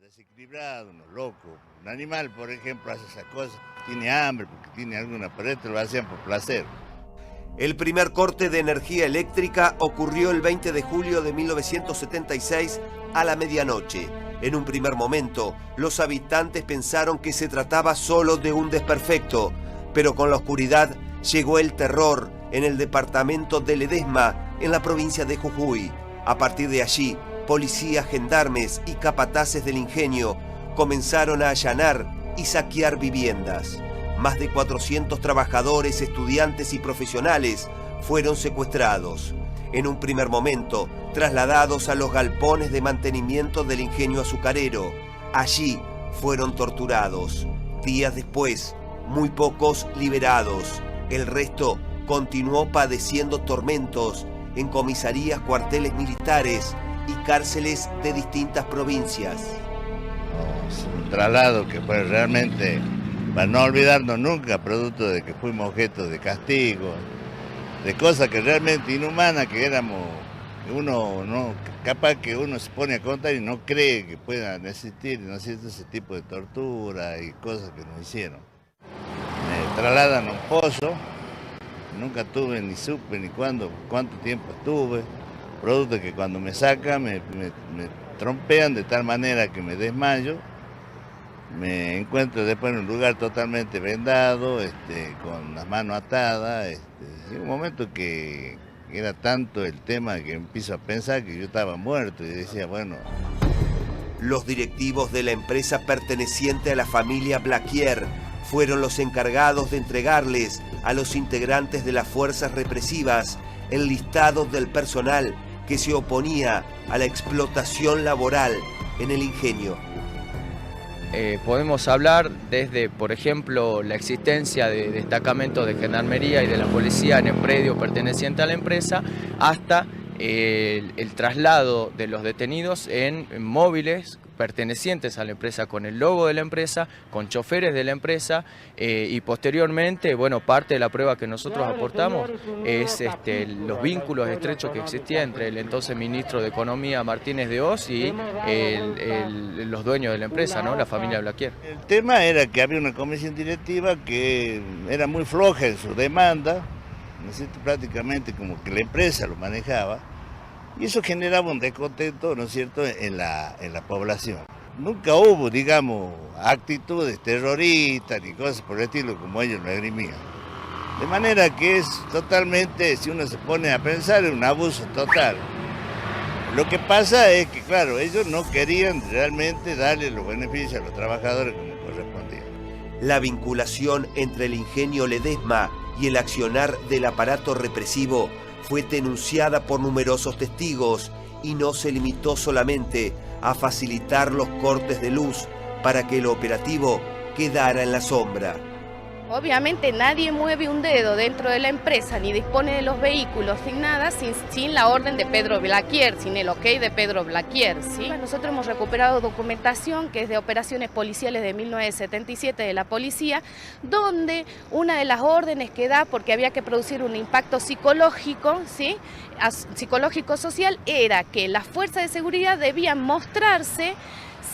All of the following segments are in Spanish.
Desequilibrado, unos locos. Un animal, por ejemplo, hace esas cosas, tiene hambre porque tiene alguna pared, lo hacían por placer. El primer corte de energía eléctrica ocurrió el 20 de julio de 1976 a la medianoche. En un primer momento, los habitantes pensaron que se trataba solo de un desperfecto, pero con la oscuridad llegó el terror en el departamento de Ledesma, en la provincia de Jujuy. A partir de allí, policías, gendarmes y capataces del ingenio comenzaron a allanar y saquear viviendas. Más de 400 trabajadores, estudiantes y profesionales fueron secuestrados. En un primer momento, trasladados a los galpones de mantenimiento del ingenio azucarero. Allí fueron torturados. Días después, muy pocos liberados. El resto continuó padeciendo tormentos en comisarías, cuarteles militares y cárceles de distintas provincias. Es un traslado que fue realmente, para no olvidarnos nunca, producto de que fuimos objeto de castigo, de cosas que realmente inhumanas, que éramos, uno no, capaz que uno se pone a contar y no cree que puedan existir, ¿no es cierto?, ese tipo de tortura y cosas que nos hicieron. Me trasladan a un pozo, nunca tuve ni supe ni cuánto tiempo estuve, producto de que cuando me sacan me trompean de tal manera que me desmayo. Me encuentro después en un lugar totalmente vendado, con las manos atadas. En un momento que era tanto el tema que empiezo a pensar que yo estaba muerto y decía, bueno. Los directivos de la empresa perteneciente a la familia Blaquier fueron los encargados de entregarles a los integrantes de las fuerzas represivas el listado del personal que se oponía a la explotación laboral en el ingenio. Podemos hablar desde, por ejemplo, la existencia de destacamentos de gendarmería y de la policía en el predio perteneciente a la empresa, hasta el traslado de los detenidos en móviles pertenecientes a la empresa, con el logo de la empresa, con choferes de la empresa, y posteriormente, bueno, parte de la prueba que nosotros aportamos es los vínculos estrechos que existían entre el entonces ministro de Economía, Martínez de Hoz, y los dueños de la empresa, ¿no?, la familia Blaquier. El tema era que había una comisión directiva que era muy floja en su demanda, ¿no es cierto?, prácticamente como que la empresa lo manejaba, y eso generaba un descontento, ¿no es cierto?, en la población. Nunca hubo, digamos, actitudes terroristas ni cosas por el estilo como ellos lo esgrimían. De manera que es totalmente, si uno se pone a pensar, es un abuso total. Lo que pasa es que, claro, ellos no querían realmente darle los beneficios a los trabajadores como correspondía. La vinculación entre el ingenio Ledesma y el accionar del aparato represivo fue denunciada por numerosos testigos y no se limitó solamente a facilitar los cortes de luz para que el operativo quedara en la sombra. Obviamente nadie mueve un dedo dentro de la empresa ni dispone de los vehículos sin nada, sin la orden de Pedro Blaquier, sin el ok de Pedro Blaquier, ¿sí? Nosotros hemos recuperado documentación que es de operaciones policiales de 1977 de la policía, donde una de las órdenes que da, porque había que producir un impacto psicológico, ¿sí?, psicológico-social, era que las fuerzas de seguridad debían mostrarse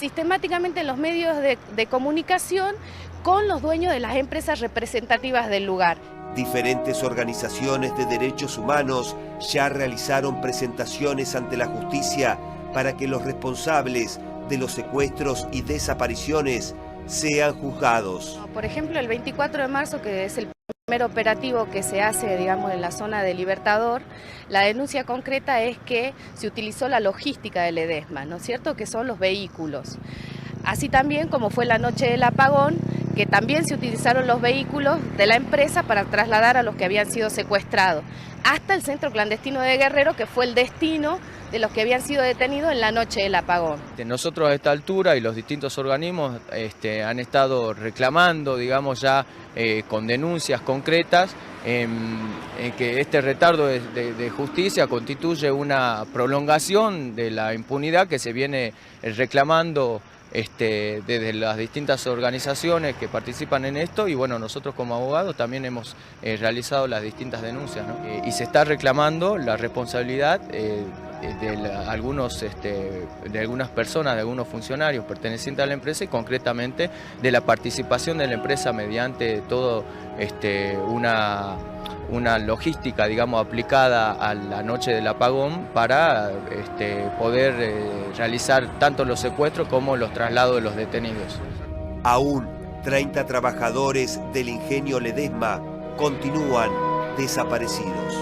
sistemáticamente en los medios de comunicación con los dueños de las empresas representativas del lugar. Diferentes organizaciones de derechos humanos ya realizaron presentaciones ante la justicia para que los responsables de los secuestros y desapariciones sean juzgados. Por ejemplo, el 24 de marzo, que es el primer operativo que se hace, digamos, en la zona de Libertador, la denuncia concreta es que se utilizó la logística de Ledesma, ¿no es cierto?, que son los vehículos. Así también como fue la noche del apagón, que también se utilizaron los vehículos de la empresa para trasladar a los que habían sido secuestrados, hasta el centro clandestino de Guerrero, que fue el destino de los que habían sido detenidos en la noche del apagón. Nosotros a esta altura y los distintos organismos han estado reclamando, digamos, ya con denuncias concretas, en que este retardo de justicia constituye una prolongación de la impunidad que se viene reclamando desde las distintas organizaciones que participan en esto, y bueno, nosotros como abogados también hemos realizado las distintas denuncias, ¿no? Y se está reclamando la responsabilidad de algunas personas, de algunos funcionarios pertenecientes a la empresa y concretamente de la participación de la empresa mediante todo una logística, digamos, aplicada a la noche del apagón para poder realizar tanto los secuestros como los traslados de los detenidos. Aún 30 trabajadores del ingenio Ledesma continúan desaparecidos.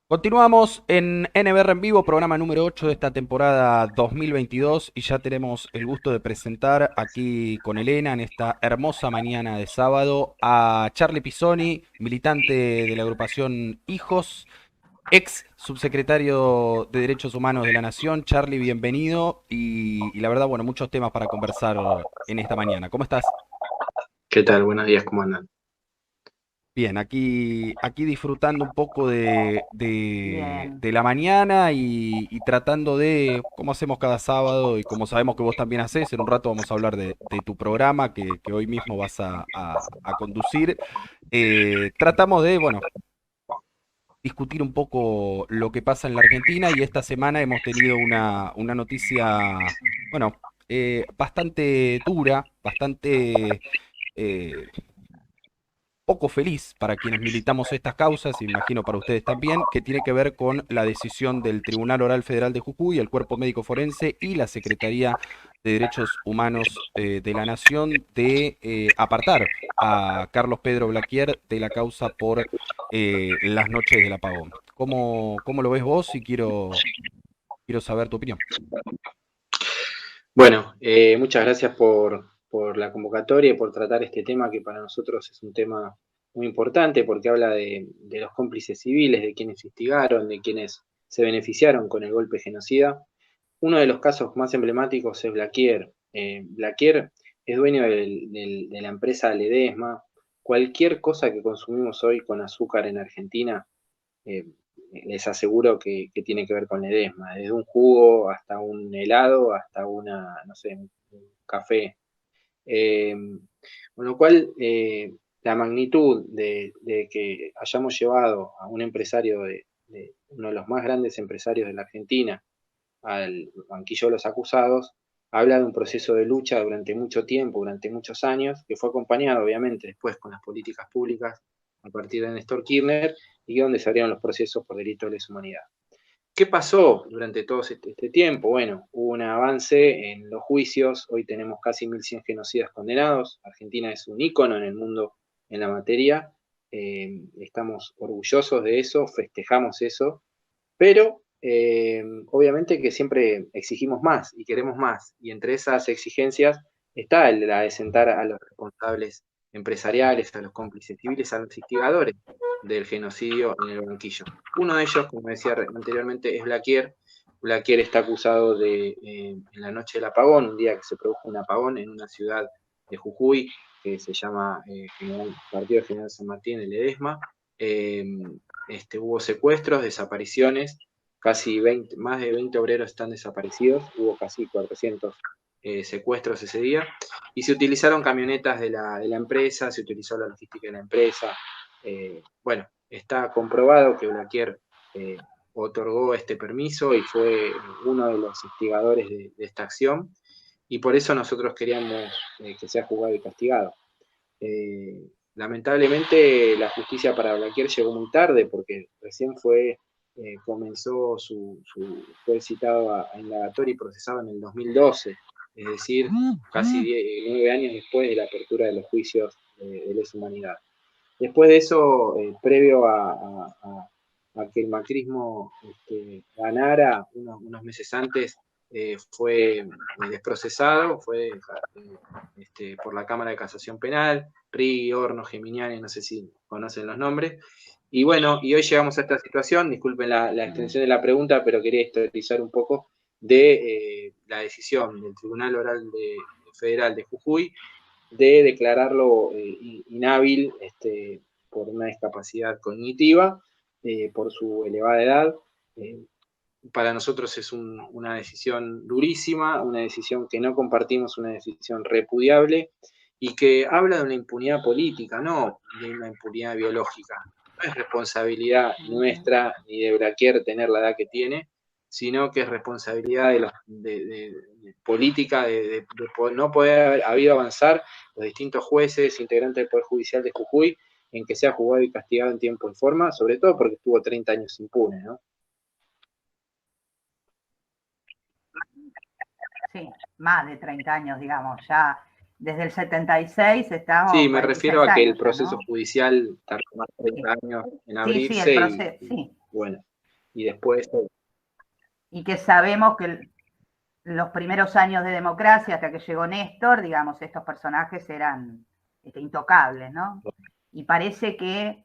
Continuamos en NBR en vivo, programa número 8 de esta temporada 2022 y ya tenemos el gusto de presentar aquí con Elena en esta hermosa mañana de sábado a Charlie Pisoni, militante de la agrupación Hijos, ex subsecretario de Derechos Humanos de la Nación. Charlie, bienvenido y la verdad, bueno, muchos temas para conversar en esta mañana. ¿Cómo estás? ¿Qué tal? Buenos días, ¿cómo andan? Bien, aquí disfrutando un poco de la mañana y tratando de, como hacemos cada sábado y como sabemos que vos también hacés, en un rato vamos a hablar de tu programa que hoy mismo vas a conducir. Tratamos de, bueno, discutir un poco lo que pasa en la Argentina y esta semana hemos tenido una noticia, bueno, bastante dura, bastante... poco feliz para quienes militamos estas causas, imagino para ustedes también, que tiene que ver con la decisión del Tribunal Oral Federal de Jujuy, el Cuerpo Médico Forense y la Secretaría de Derechos Humanos de la Nación de apartar a Carlos Pedro Blaquier de la causa por las noches del apagón. ¿Cómo lo ves vos? Y quiero saber tu opinión. Bueno, muchas gracias por la convocatoria y por tratar este tema que para nosotros es un tema muy importante porque habla de los cómplices civiles, de quienes instigaron, de quienes se beneficiaron con el golpe genocida. Uno de los casos más emblemáticos es Blaquier. Blaquier es dueño de la empresa Ledesma. Cualquier cosa que consumimos hoy con azúcar en Argentina, les aseguro que tiene que ver con Ledesma. Desde un jugo hasta un helado, hasta no sé, un café. Con lo cual, la magnitud de que hayamos llevado a un empresario de uno de los más grandes empresarios de la Argentina al banquillo de los acusados, habla de un proceso de lucha durante mucho tiempo, durante muchos años, que fue acompañado obviamente después con las políticas públicas a partir de Néstor Kirchner y donde se abrieron los procesos por delito de lesa humanidad. ¿Qué pasó durante todo este tiempo? Bueno, hubo un avance en los juicios, hoy tenemos casi 1.100 genocidas condenados, Argentina es un ícono en el mundo en la materia, estamos orgullosos de eso, festejamos eso, pero obviamente que siempre exigimos más y queremos más, y entre esas exigencias está la de sentar a los responsables empresariales, a los cómplices civiles, a los instigadores del genocidio en el banquillo. Uno de ellos, como decía anteriormente, es Blaquier. Blaquier está acusado en la noche del apagón, un día que se produjo un apagón en una ciudad de Jujuy, que se llama Partido General San Martín de Ledesma. Hubo secuestros, desapariciones, más de 20 obreros están desaparecidos, hubo casi 400 secuestros ese día, y se utilizaron camionetas de la empresa, se utilizó la logística de la empresa. Bueno, está comprobado que Blaquier otorgó este permiso y fue uno de los instigadores de esta acción, y por eso nosotros queríamos que sea juzgado y castigado. Lamentablemente la justicia para Blaquier llegó muy tarde porque recién fue fue citado a indagatoria y procesado en el 2012, es decir, casi 9 años después de la apertura de los juicios de lesa humanidad. Después de eso, previo a que el macrismo ganara, unos meses antes, fue desprocesado, fue por la Cámara de Casación Penal, Rigui, Hornos, Geminiani, no sé si conocen los nombres. Y bueno, y hoy llegamos a esta situación, disculpen la extensión de la pregunta, pero quería historizar un poco de la decisión del Tribunal Oral Federal de Jujuy de declararlo inhábil por una discapacidad cognitiva, por su elevada edad. Para nosotros es una decisión durísima, una decisión que no compartimos, una decisión repudiable y que habla de una impunidad política, no de una impunidad biológica. No es responsabilidad nuestra ni de Blaquier tener la edad que tiene, sino que es responsabilidad de política de no poder haber avanzar los distintos jueces, integrantes del Poder Judicial de Jujuy, en que sea juzgado y castigado en tiempo y forma, sobre todo porque estuvo 30 años impune, ¿no? Sí, más de 30 años, digamos, ya desde el 76 estamos... Sí, me refiero a que el proceso ¿no? judicial tardó más de 30 años en abrirse. Sí, el proceso, sí. Bueno, y después... Y que sabemos que los primeros años de democracia, hasta que llegó Néstor, digamos, estos personajes eran intocables, ¿no? Y parece que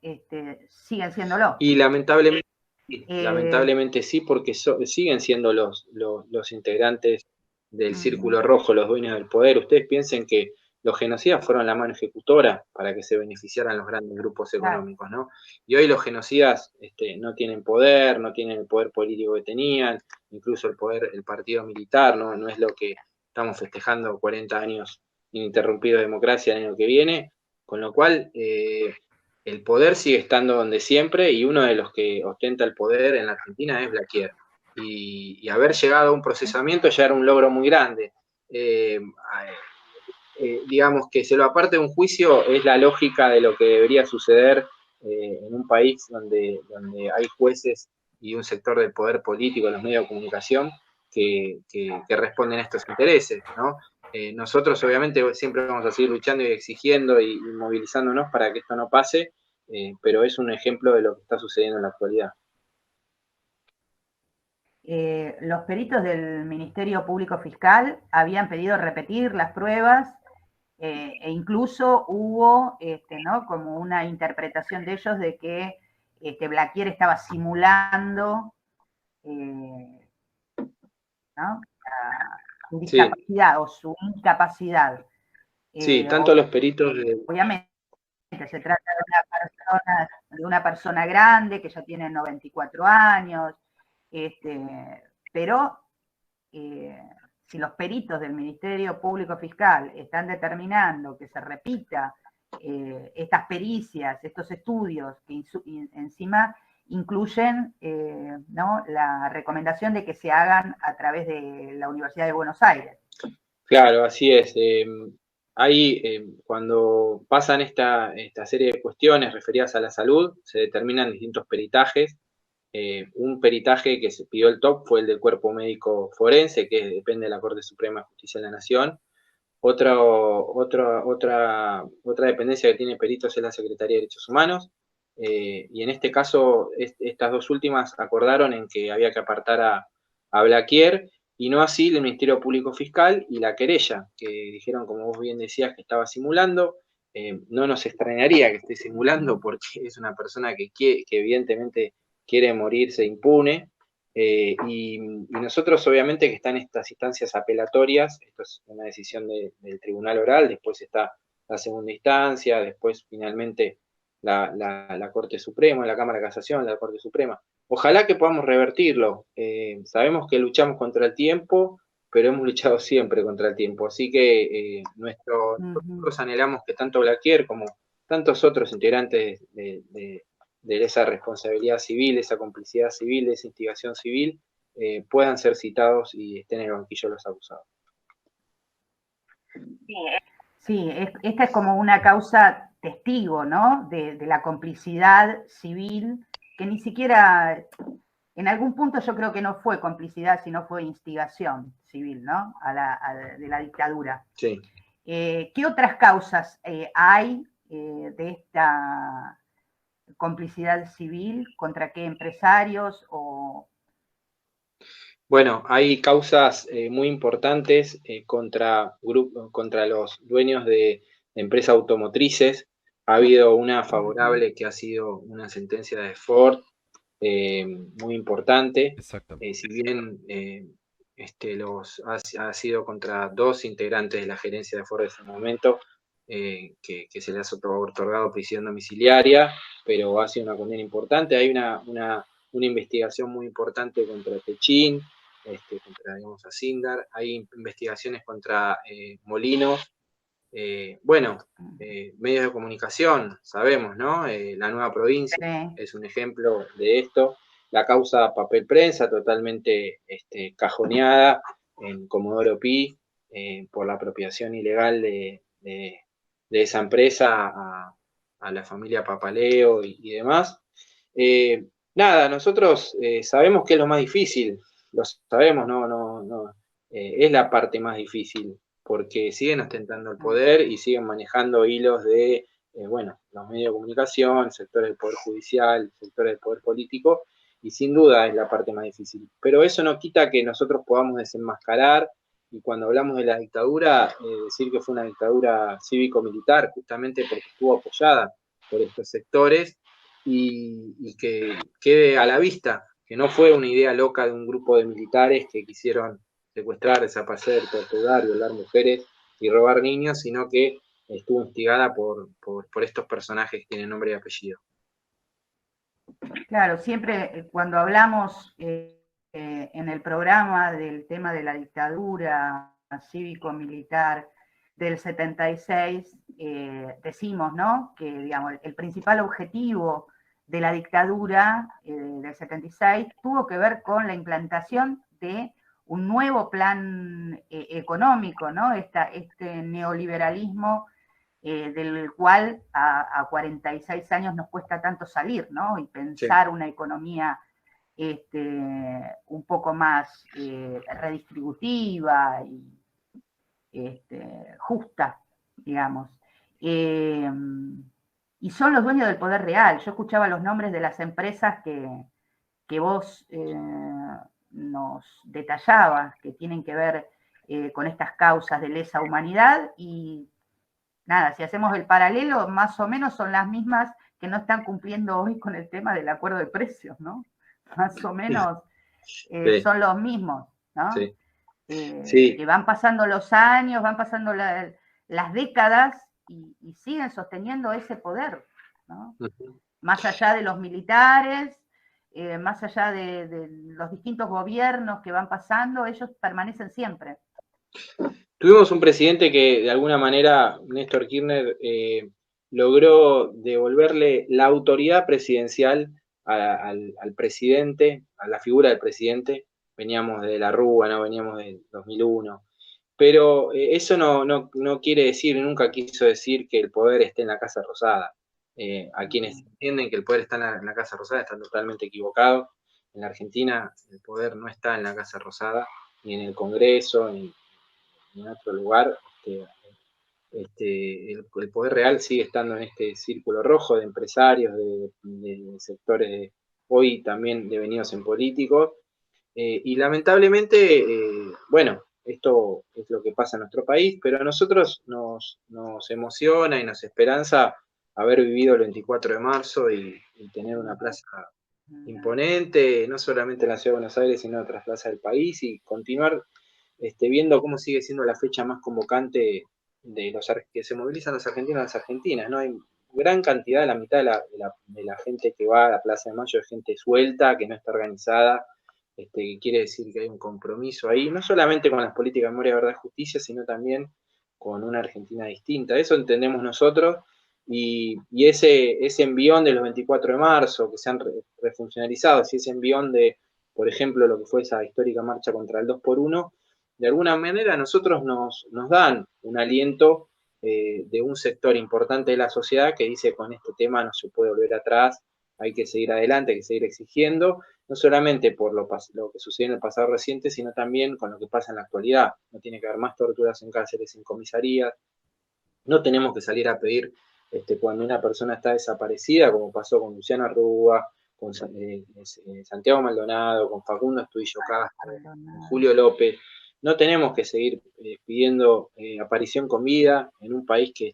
siguen siéndolo. Y lamentablemente sí, porque siguen siendo los integrantes del Círculo Rojo, los dueños del poder. Ustedes piensen que los genocidas fueron la mano ejecutora para que se beneficiaran los grandes grupos económicos, ¿no? Y hoy los genocidas no tienen poder, no tienen el poder político que tenían, incluso el partido militar, no es lo que estamos festejando 40 años ininterrumpidos de democracia el año que viene, con lo cual el poder sigue estando donde siempre y uno de los que ostenta el poder en la Argentina es Blaquier. Y haber llegado a un procesamiento ya era un logro muy grande. Digamos que se lo aparte de un juicio es la lógica de lo que debería suceder en un país donde hay jueces y un sector del poder político, los medios de comunicación, que responden a estos intereses, ¿no? Nosotros obviamente siempre vamos a seguir luchando y exigiendo y movilizándonos para que esto no pase, pero es un ejemplo de lo que está sucediendo en la actualidad. Los peritos del Ministerio Público Fiscal habían pedido repetir las pruebas e incluso hubo ¿no? como una interpretación de ellos de que Blaquier estaba simulando ¿no? su discapacidad o su incapacidad. Sí, tanto los peritos... Obviamente se trata de una persona grande que ya tiene 94 años, pero si los peritos del Ministerio Público Fiscal están determinando que se repita estas pericias, estos estudios que encima incluyen ¿no? la recomendación de que se hagan a través de la Universidad de Buenos Aires. Claro, así es. Ahí, cuando pasan esta serie de cuestiones referidas a la salud, se determinan distintos peritajes. Un peritaje que se pidió el top fue el del Cuerpo Médico Forense, que depende de la Corte Suprema de Justicia de la Nación. Otra dependencia que tiene peritos es la Secretaría de Derechos Humanos. Y en este caso, estas dos últimas acordaron en que había que apartar a Blaquier, y no así el Ministerio Público Fiscal y la querella, que dijeron, como vos bien decías, que estaba simulando. No nos extrañaría que esté simulando porque es una persona que evidentemente quiere morirse impune. Y nosotros obviamente que están estas instancias apelatorias, esto es una decisión del Tribunal Oral, después está la segunda instancia, después finalmente la Corte Suprema, la Cámara de Casación, la Corte Suprema. Ojalá que podamos revertirlo. Sabemos que luchamos contra el tiempo, pero hemos luchado siempre contra el tiempo. Así que nosotros anhelamos que tanto Blaquier como tantos otros integrantes de esa responsabilidad civil, esa complicidad civil, esa instigación civil, puedan ser citados y estén en el banquillo de los acusados. Sí, esta es como una causa testigo, ¿no? De la complicidad civil, que ni siquiera en algún punto yo creo que no fue complicidad, sino fue instigación civil, ¿no? De la dictadura. Sí. ¿Qué otras causas hay de esta complicidad civil? ¿Contra qué empresarios? Bueno, hay causas muy importantes contra los dueños de empresas automotrices. Ha habido una favorable que ha sido una sentencia de Ford muy importante. Exactamente. Si bien ha sido contra 2 integrantes de la gerencia de Ford en ese momento, que se les ha otorgado prisión domiciliaria, pero ha sido una condena importante. Hay una investigación muy importante contra Techin, contra, digamos, Asindar. Hay investigaciones contra Molinos. Medios de comunicación, sabemos, ¿no? La Nueva Provincia es un ejemplo de esto. La causa Papel Prensa, totalmente cajoneada en Comodoro Pi por la apropiación ilegal de esa empresa a la familia Papaleo y demás. Nada, nosotros sabemos que es lo más difícil, lo sabemos, es la parte más difícil, porque siguen ostentando el poder y siguen manejando hilos de, los medios de comunicación, sectores del poder judicial, sectores del poder político, y sin duda es la parte más difícil. Pero eso no quita que nosotros podamos desenmascarar, y cuando hablamos de la dictadura, decir que fue una dictadura cívico-militar, justamente porque estuvo apoyada por estos sectores, y que quede a la vista que no fue una idea loca de un grupo de militares que quisieron secuestrar, desaparecer, torturar, violar mujeres y robar niños, sino que estuvo instigada por estos personajes que tienen nombre y apellido. Claro, siempre cuando hablamos en el programa del tema de la dictadura cívico-militar del 76, decimos, ¿no?, que, digamos, el principal objetivo de la dictadura del 76 tuvo que ver con la implantación de un nuevo plan económico, ¿no? Este neoliberalismo del cual a 46 años nos cuesta tanto salir, ¿no? Y pensar una economía un poco más redistributiva y justa, digamos. Y son los dueños del poder real. Yo escuchaba los nombres de las empresas que vos nos detallabas, que tienen que ver con estas causas de lesa humanidad, y nada, si hacemos el paralelo, más o menos son las mismas que no están cumpliendo hoy con el tema del acuerdo de precios, ¿no? Más o menos son los mismos, ¿no? Que van pasando los años, van pasando las décadas y siguen sosteniendo ese poder, ¿no? Más allá de los militares, más allá de los distintos gobiernos que van pasando, ellos permanecen siempre. Tuvimos un presidente que de alguna manera, Néstor Kirchner, logró devolverle la autoridad presidencial al presidente, a la figura del presidente. Veníamos de la Rúa, no veníamos del 2001. Pero eso no quiere decir, nunca quiso decir que el poder esté en la Casa Rosada. A quienes entienden que el poder está en la Casa Rosada están totalmente equivocados. En la Argentina el poder no está en la Casa Rosada, ni en el Congreso, ni en otro lugar. El poder real sigue estando en este círculo rojo de empresarios, de sectores hoy también devenidos en políticos. Y lamentablemente, esto es lo que pasa en nuestro país, pero a nosotros nos emociona y nos esperanza haber vivido el 24 de marzo y tener una plaza imponente, no solamente en la Ciudad de Buenos Aires, sino en otras plazas del país, y continuar viendo cómo sigue siendo la fecha más convocante de los que se movilizan los argentinos y las argentinas, ¿no? Hay gran cantidad, la mitad de la gente que va a la Plaza de Mayo es gente suelta, que no está organizada, que quiere decir que hay un compromiso ahí, no solamente con las políticas de memoria, verdad y justicia, sino también con una Argentina distinta. Eso entendemos nosotros, y ese envión de los 24 de marzo, que se han refuncionalizado, y ese envión de, por ejemplo, lo que fue esa histórica marcha contra el 2x1, de alguna manera a nosotros nos dan un aliento de un sector importante de la sociedad que dice: con este tema no se puede volver atrás, hay que seguir adelante, hay que seguir exigiendo, no solamente por lo que sucedió en el pasado reciente, sino también con lo que pasa en la actualidad. No tiene que haber más torturas en cárceles, en comisarías. No tenemos que salir a pedir cuando una persona está desaparecida, como pasó con Luciana Rúa, con Santiago Maldonado, con Facundo Estudillo Castro, con Julio López. No tenemos que seguir pidiendo aparición con vida en un país que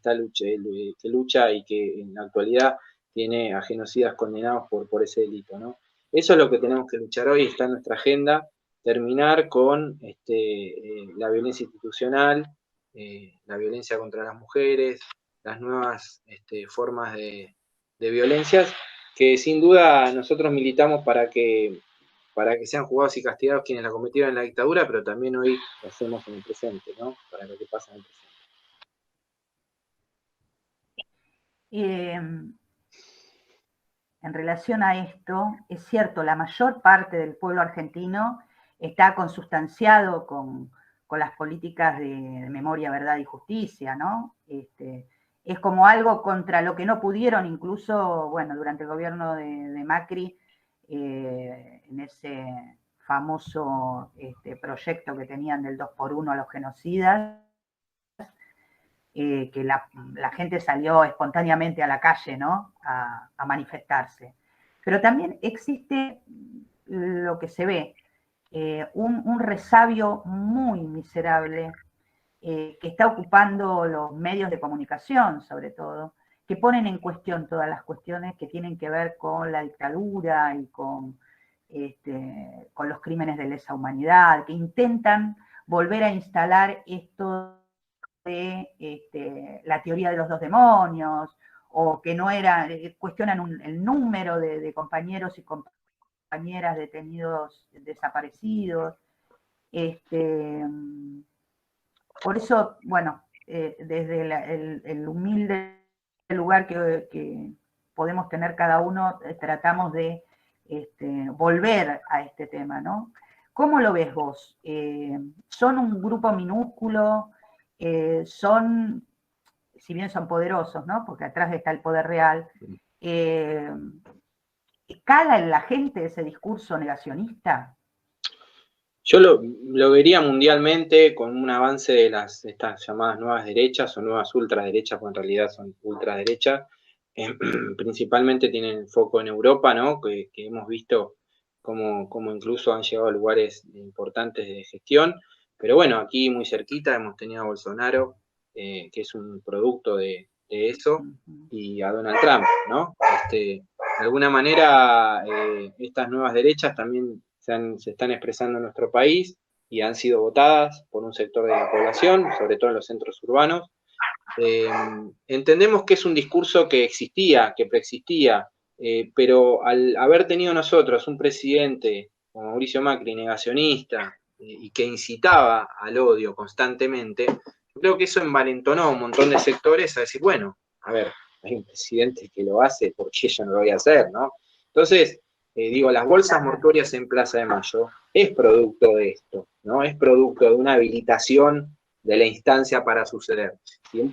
lucha y que en la actualidad tiene a genocidas condenados por ese delito, ¿no? Eso es lo que tenemos que luchar hoy, está en nuestra agenda, terminar con la violencia institucional, la violencia contra las mujeres, las nuevas formas de violencias, que sin duda nosotros militamos para que sean juzgados y castigados quienes la cometieron en la dictadura, pero también hoy lo hacemos en el presente, ¿no? Para lo que pasa en el presente. En relación a esto, es cierto, la mayor parte del pueblo argentino está consustanciado con las políticas de memoria, verdad y justicia, ¿no? Es como algo contra lo que no pudieron, incluso, bueno, durante el gobierno de Macri, en ese famoso proyecto que tenían del 2x1 a los genocidas, que la gente salió espontáneamente a la calle, ¿no? A manifestarse. Pero también existe lo que se ve, un resabio muy miserable que está ocupando los medios de comunicación, sobre todo, que ponen en cuestión todas las cuestiones que tienen que ver con la dictadura y con los crímenes de lesa humanidad, que intentan volver a instalar esto de la teoría de los dos demonios, o que no era, cuestionan el número de compañeros y compañeras detenidos desaparecidos. Por eso, bueno, desde el humilde lugar que podemos tener cada uno, tratamos de volver a este tema, ¿no? ¿Cómo lo ves vos? ¿Son un grupo minúsculo? Son, si bien son poderosos, ¿no? Porque atrás está el poder real, ¿cala en la gente ese discurso negacionista? Yo lo vería mundialmente con un avance de estas llamadas nuevas derechas o nuevas ultraderechas, porque en realidad son ultraderechas, principalmente tienen foco en Europa, ¿no? Que hemos visto como incluso han llegado a lugares importantes de gestión. Pero bueno, aquí muy cerquita hemos tenido a Bolsonaro, que es un producto de eso, y a Donald Trump, ¿no? De alguna manera, estas nuevas derechas también se están expresando en nuestro país y han sido votadas por un sector de la población, sobre todo en los centros urbanos. Entendemos que es un discurso que existía, que preexistía, pero al haber tenido nosotros un presidente como Mauricio Macri, negacionista, y que incitaba al odio constantemente, yo creo que eso envalentonó a un montón de sectores a decir, bueno, a ver, hay un presidente que lo hace, ¿por qué yo no lo voy a hacer, no? Entonces, las bolsas mortuorias en Plaza de Mayo es producto de esto, ¿no? Es producto de una habilitación de la instancia para suceder. Si un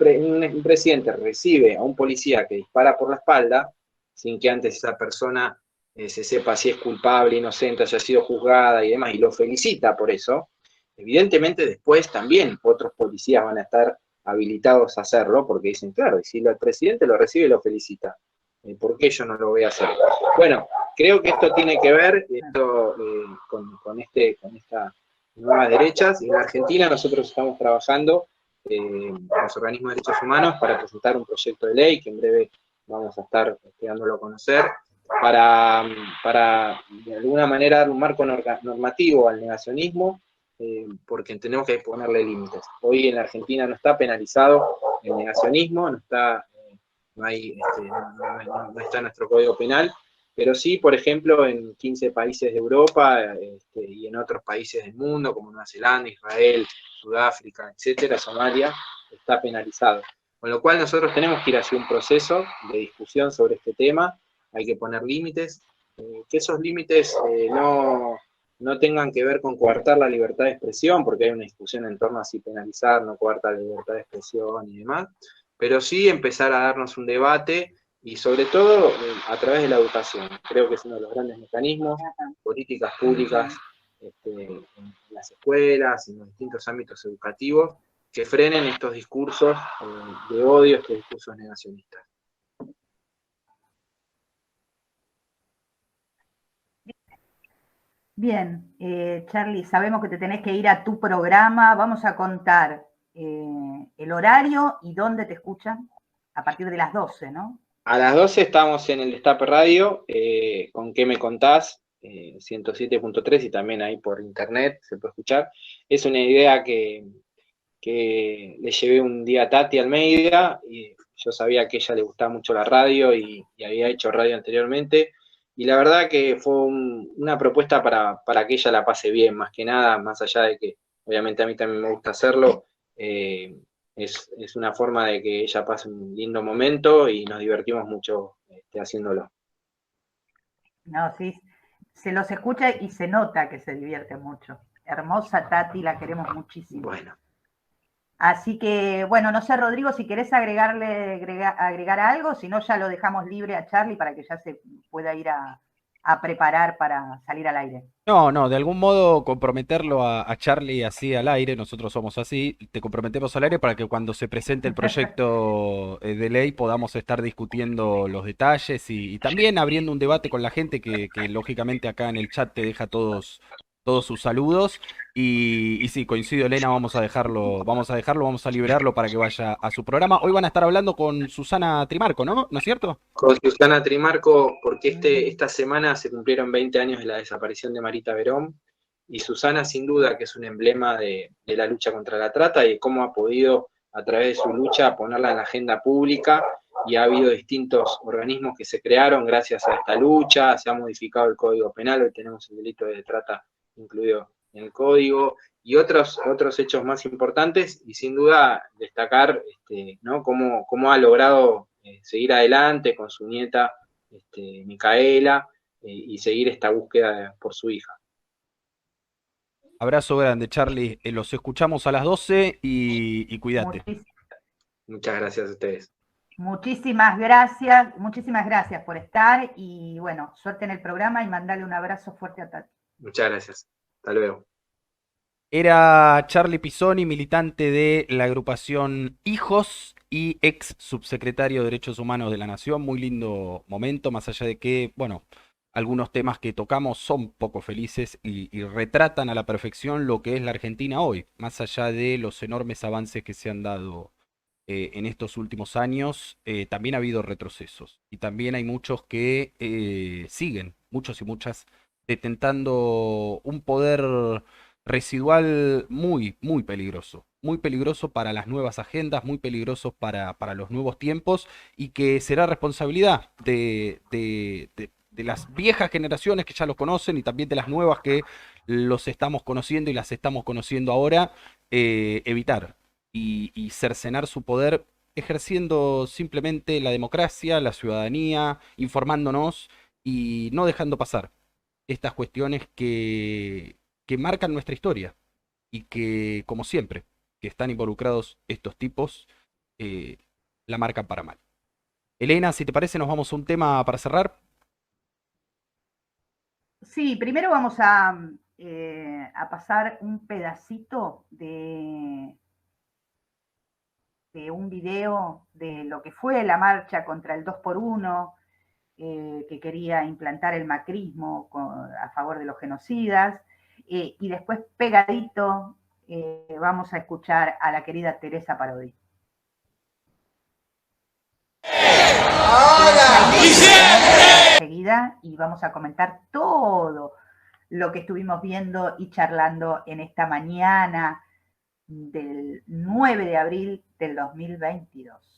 presidente recibe a un policía que dispara por la espalda, sin que antes esa persona se sepa si es culpable, inocente, haya sido juzgada y demás, y lo felicita por eso, evidentemente después también otros policías van a estar habilitados a hacerlo, porque dicen, claro, y si el presidente lo recibe y lo felicita, ¿por qué yo no lo voy a hacer? Bueno, creo que esto tiene que ver con estas nuevas derechas, y en Argentina nosotros estamos trabajando los organismos de derechos humanos para presentar un proyecto de ley que en breve vamos a estar dándolo a conocer, para de alguna manera dar un marco normativo al negacionismo, porque entendemos que hay que ponerle límites. Hoy en la Argentina no está penalizado el negacionismo, no está en nuestro Código Penal, pero sí, por ejemplo, en 15 países de Europa y en otros países del mundo, como Nueva Zelanda, Israel, Sudáfrica, etcétera, Somalia, está penalizado. Con lo cual nosotros tenemos que ir hacia un proceso de discusión sobre este tema, hay que poner límites, que esos límites no tengan que ver con coartar la libertad de expresión, porque hay una discusión en torno a si penalizar, no coarta la libertad de expresión y demás, pero sí empezar a darnos un debate y sobre todo a través de la educación. Creo que es uno de los grandes mecanismos, políticas públicas en las escuelas, en los distintos ámbitos educativos, que frenen estos discursos de odio, estos discursos negacionistas. Bien, Charlie, sabemos que te tenés que ir a tu programa. Vamos a contar el horario y dónde te escuchan a partir de las 12, ¿no? A las 12 estamos en el Destape Radio, con ¿Qué me contás? 107.3 y también ahí por internet se puede escuchar. Es una idea que le llevé un día a Tati Almeida, y yo sabía que a ella le gustaba mucho la radio y había hecho radio anteriormente, y la verdad que fue una propuesta para que ella la pase bien, más que nada, más allá de que obviamente a mí también me gusta hacerlo, es una forma de que ella pase un lindo momento y nos divertimos mucho haciéndolo. No, sí, se los escucha y se nota que se divierte mucho. Hermosa Tati, la queremos muchísimo. Bueno. Así que, bueno, no sé, Rodrigo, si querés agregar algo, si no ya lo dejamos libre a Charlie para que ya se pueda ir a preparar para salir al aire. No, de algún modo comprometerlo a Charlie así al aire, nosotros somos así, te comprometemos al aire para que cuando se presente el proyecto de ley podamos estar discutiendo los detalles y también abriendo un debate con la gente que lógicamente acá en el chat te deja todos sus saludos y sí, coincido Elena, vamos a liberarlo para que vaya a su programa. Hoy van a estar hablando con Susana Trimarco, ¿no? ¿No es cierto? Con Susana Trimarco, porque esta semana se cumplieron 20 años de la desaparición de Marita Verón, y Susana sin duda que es un emblema de la lucha contra la trata y de cómo ha podido a través de su lucha ponerla en la agenda pública, y ha habido distintos organismos que se crearon gracias a esta lucha, se ha modificado el Código Penal, hoy tenemos el delito de trata incluido en el código, y otros hechos más importantes, y sin duda destacar ¿no? cómo ha logrado seguir adelante con su nieta Micaela, y seguir esta búsqueda por su hija. Abrazo grande, Charlie. Los escuchamos a las 12 y cuídate. Muchas gracias a ustedes. Muchísimas gracias por estar y bueno, suerte en el programa y mandale un abrazo fuerte a Tati. Muchas gracias. Hasta luego. Era Charlie Pisoni, militante de la agrupación Hijos y ex subsecretario de Derechos Humanos de la Nación. Muy lindo momento, más allá de que, bueno, algunos temas que tocamos son poco felices y retratan a la perfección lo que es la Argentina hoy, más allá de los enormes avances que se han dado en estos últimos años. También ha habido retrocesos y también hay muchos que siguen, muchos y muchas, detentando un poder residual muy peligroso para las nuevas agendas, muy peligroso para los nuevos tiempos, y que será responsabilidad de las viejas generaciones que ya los conocen y también de las nuevas que los estamos conociendo y las estamos conociendo ahora, evitar y cercenar su poder ejerciendo simplemente la democracia, la ciudadanía, informándonos y no dejando pasar estas cuestiones que marcan nuestra historia y que, como siempre, que están involucrados estos tipos, la marcan para mal. Elena, si te parece, nos vamos a un tema para cerrar. Sí, primero vamos a pasar un pedacito de un video de lo que fue la marcha contra el 2x1, que quería implantar el macrismo a favor de los genocidas, y después pegadito vamos a escuchar a la querida Teresa Parodi. Seguida, y vamos a comentar todo lo que estuvimos viendo y charlando en esta mañana del 9 de abril del 2022.